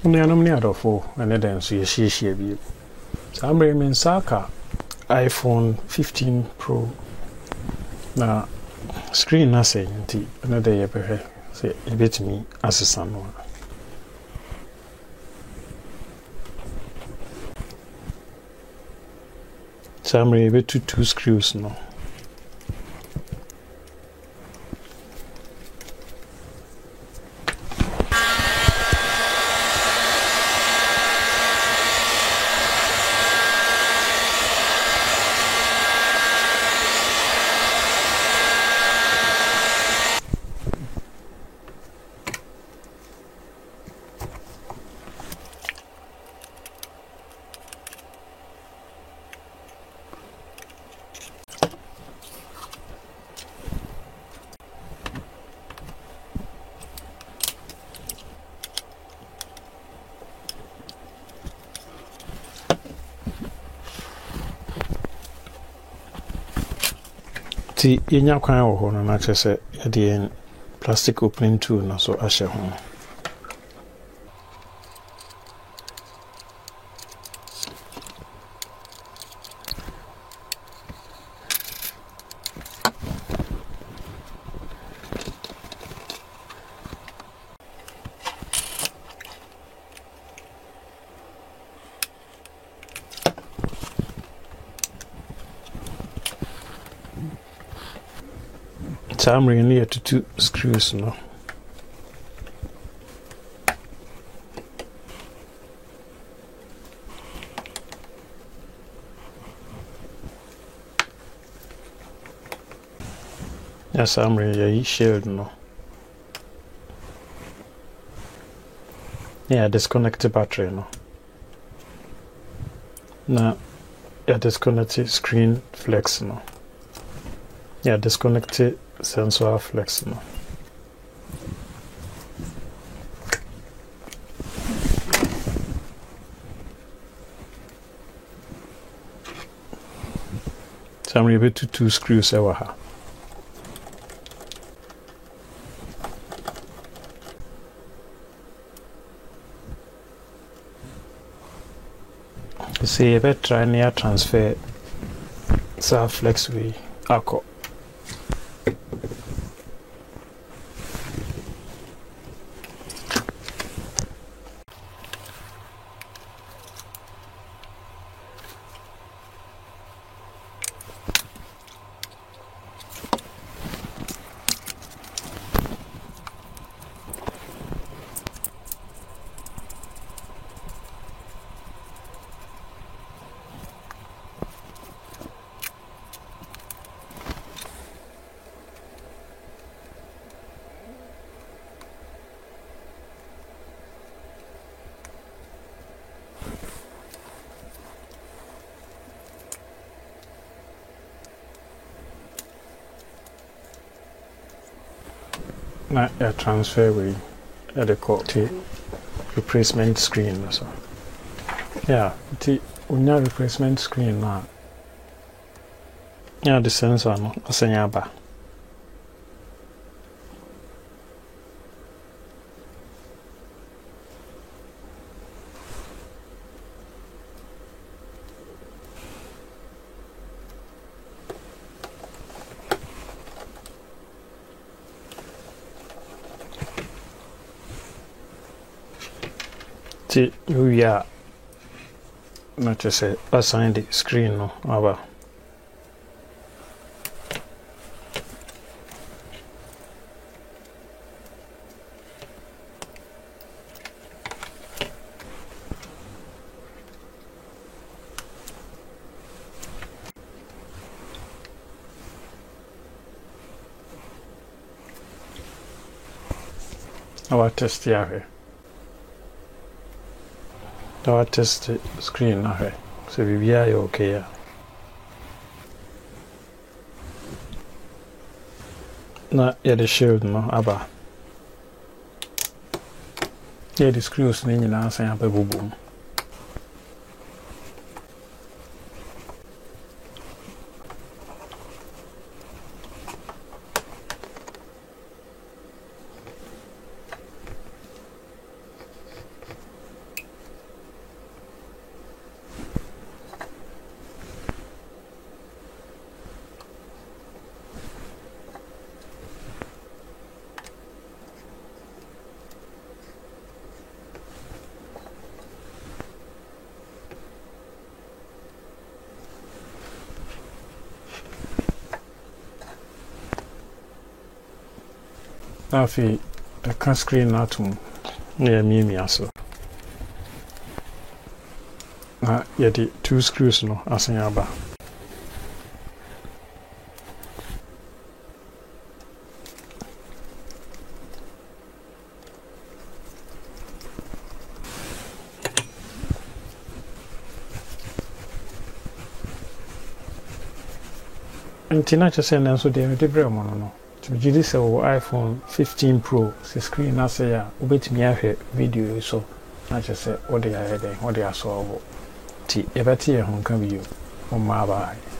Nuanom ne adɔfo ɛne dɛn nso yɛhyiahyia bio. Saa mmerɛ me nsa aka iPhone 15 Pro na screen na sɛ nti ɛne dɛ yɛbɛhwɛ sɛ yɛbɛtumi asesa no a. Saa mmerɛ yɛbɛtu 2 screws no. Ti yɛnya kwan wɔ hɔ no na kyerɛ sɛ yɛde yɛn plastic opening tool no so ahyɛ ho. Saa mmerɛ no yɛtutu screws no. Ya saa mmerɛ yɛyi shield no. Na disconnect battery no. Na disconnect screen flex no. Ya disconnect sensor flex no. Some rebate 2 screws ever ha. See if I try near transfer sa flex we ako. Na transfer we at the court replacement screen so. Yeah, the unya replacement screen na. Yeah, the sensor no asenya ba. We are not to say assign the screen no aba. Our test here. Our test screen now. So we are okay. Na the shield no aba. The screws ni nyina san ababubu. na afei ɛka screen no atom na yɛmiamia so na yɛde 2 screws no asen aba. Nti na kyerɛ sɛ nɛ nso deɛ mede brɛ mo no megye di sɛ wɔ iPhone 15 Pro sɛ screen no asɛe a wobɛtumi ahwɛ video yi so na kyerɛ sɛ wode ayɛ dɛn wode asɔɔbo nti yɛbɛte yɛ ho nka bio. Bye.